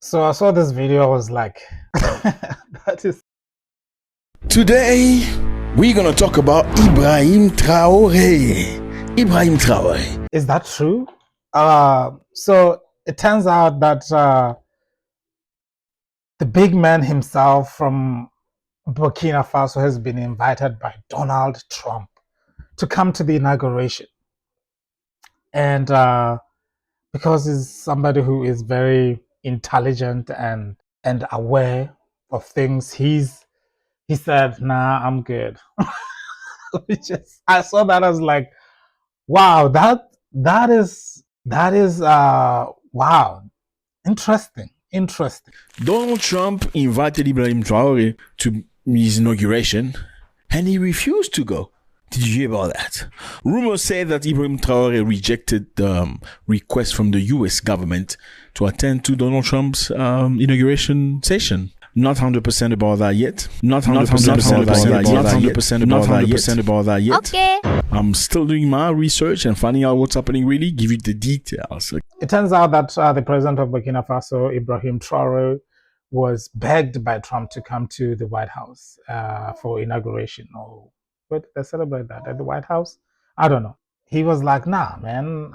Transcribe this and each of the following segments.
So I saw this video, I was like, that is. Today, we're gonna talk about Ibrahim Traoré. Ibrahim Traoré. Is that true? So it turns out that the big man himself from Burkina Faso has been invited by Donald Trump to come to the inauguration. And because he's somebody who is very intelligent and aware of things, he said, "Nah, I'm good." I saw that as like, wow, that is wow, interesting. Donald Trump invited Ibrahim Traoré to his inauguration, and he refused to go. Did you hear about that? Rumors say that Ibrahim Traoré rejected the request from the US government to attend to Donald Trump's inauguration session. Not 100% about that yet. Not 100% about that yet. Okay. I'm still doing my research and finding out what's happening really, give you the details. It turns out that the president of Burkina Faso, Ibrahim Traoré, was begged by Trump to come to the White House for inauguration. Or what they celebrate that at the White House? I don't know. He was like, "Nah, man,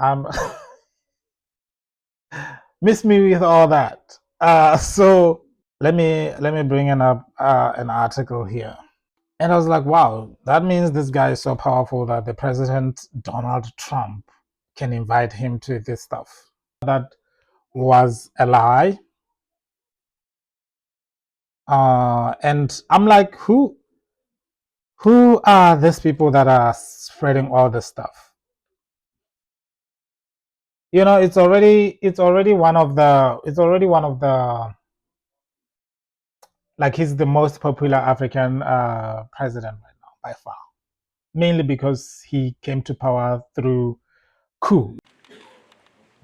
miss me with all that." So let me bring up an article here. And I was like, wow, that means this guy is so powerful that the president, Donald Trump, can invite him to this stuff. That was a lie. And I'm like, who are these people that are spreading all this stuff? You know, it's already one of the like, he's the most popular African president right now by far, mainly because he came to power through coup.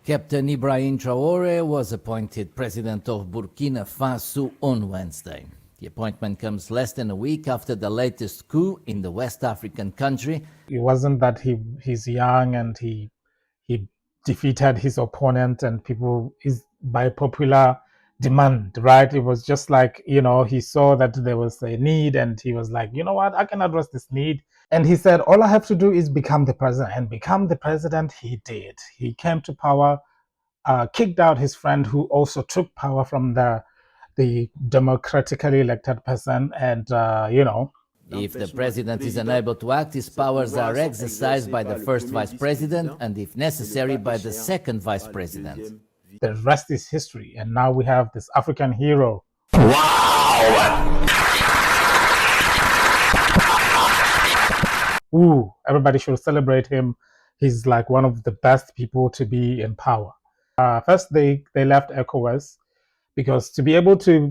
Captain Ibrahim Traoré was appointed president of Burkina Faso on Wednesday. The appointment comes less than a week after the latest coup in the West African country. It wasn't that he's young and he defeated his opponent and people is by popular demand, right? It was just like, you know, he saw that there was a need and he was like, you know what, I can address this need. And he said, all I have to do is become the president. And become the president he did. He came to power, kicked out his friend who also took power from the democratically elected person, and you know, If the president is unable to act, his powers are exercised by the first vice president and, if necessary, by the second vice president. The rest is history. And now we have this African hero. Wow! Ooh, everybody should celebrate him. He's like one of the best people to be in power. First, they left ECOWAS because to be able to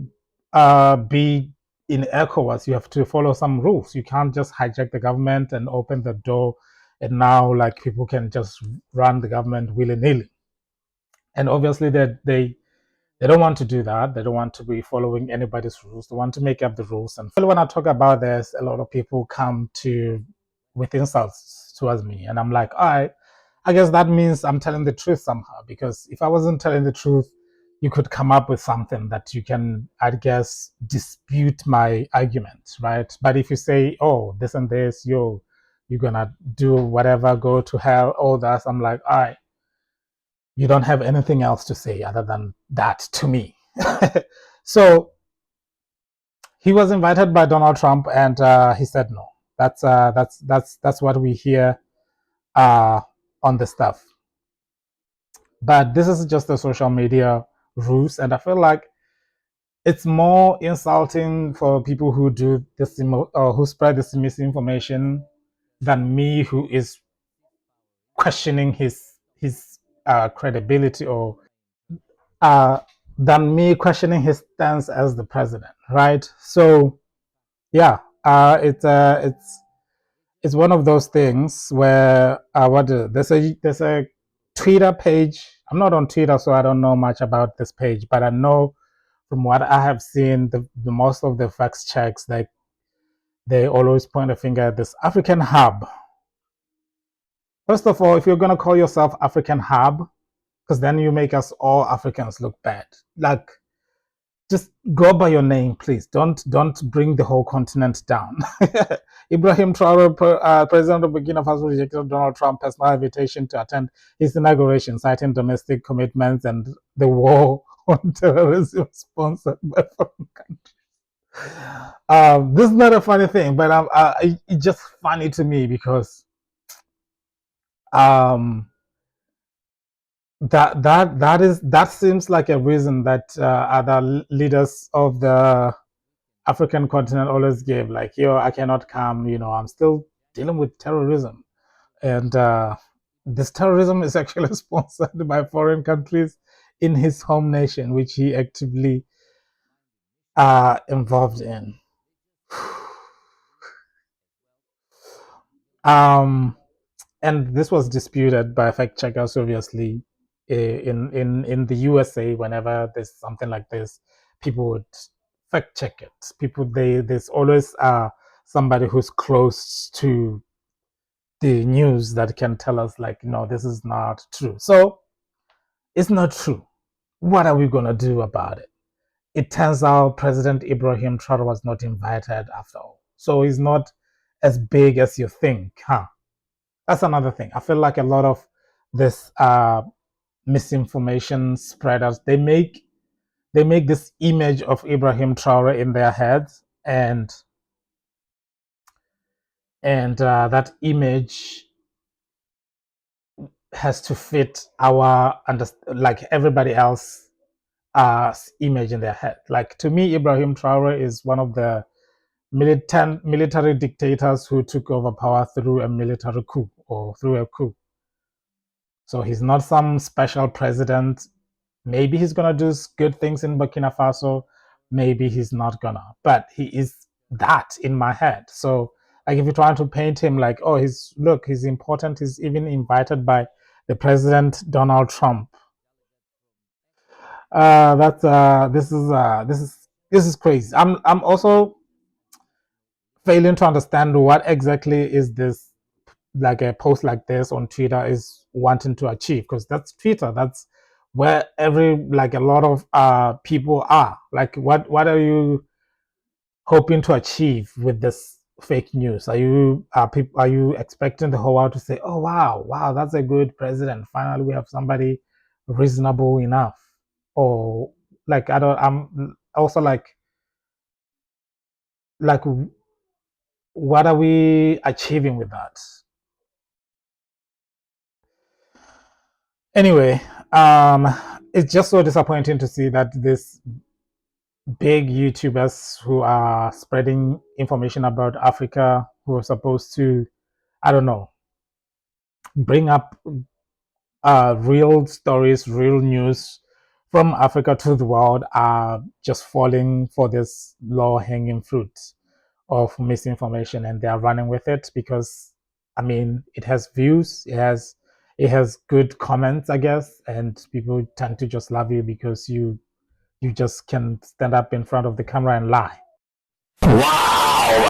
be in ECOWAS, you have to follow some rules. You can't just hijack the government and open the door, and now like people can just run the government willy-nilly. And obviously they don't want to do that. They don't want to be following anybody's rules. They want to make up the rules. And when I talk about this, a lot of people come with insults towards me, and I'm like, all right, I guess that means I'm telling the truth somehow, because if I wasn't telling the truth, you could come up with something that you can, I guess, dispute my argument, right? But if you say, oh, this and this, you're gonna do whatever, go to hell, all that, I'm like, all right, you don't have anything else to say other than that to me. So he was invited by Donald Trump, and he said no. That's what we hear on the stuff. But this is just a social media ruse, and I feel like it's more insulting for people who do this or who spread this misinformation than me, who is questioning his credibility, or than me questioning his stance as the president, right? So yeah, it's one of those things where there's a Twitter page. I'm not on Twitter, so I don't know much about this page, but I know from what I have seen, the most of the fact checks, like, they always point a finger at this African hub. First of all, if you're gonna call yourself African hub, because then you make us all Africans look bad. Like, just go by your name, please. Don't bring the whole continent down. Ibrahim Traoré, president of Burkina Faso, rejected Donald Trump's personal invitation to attend his inauguration, citing domestic commitments and the war on terrorism sponsored by foreign countries. This is not a funny thing, but it's just funny to me because that seems like a reason that other leaders of the African continent always gave, like, yo, I cannot come, I'm still dealing with terrorism. And this terrorism is actually sponsored by foreign countries in his home nation, which he actively involved in. And this was disputed by fact checkers, obviously. In the USA, whenever there's something like this, people would fact check it. There's always somebody who's close to the news that can tell us, like, no, this is not true. So it's not true. What are we gonna do about it? It turns out President Ibrahim Traoré was not invited after all, so he's not as big as you think, huh? That's another thing. I feel like a lot of this misinformation spreaders, they make this image of Ibrahim Traoré in their heads, and that image has to fit our like everybody else image in their head. Like, to me, Ibrahim Traoré is one of the military dictators who took over power through a military coup or through a coup. So he's not some special president. Maybe he's gonna do good things in Burkina Faso. Maybe he's not gonna. But he is that in my head. So, like, if you're trying to paint him like, oh, he's important. He's even invited by the president Donald Trump. This is crazy. I'm also failing to understand what exactly is this, like a post like this on Twitter is wanting to achieve, because that's Twitter. That's where a lot of people are. Like, what are you hoping to achieve with this fake news? Are you expecting the whole world to say, oh, wow, that's a good president, finally we have somebody reasonable enough? Or, like, I'm also like what are we achieving with that? Anyway, it's just so disappointing to see that this big YouTubers who are spreading information about Africa, who are supposed to, I don't know, bring up real stories, real news from Africa to the world, are just falling for this low-hanging fruit of misinformation, and they are running with it because, I mean, it has views, it has good comments, I guess, and people tend to just love you because you just can stand up in front of the camera and lie.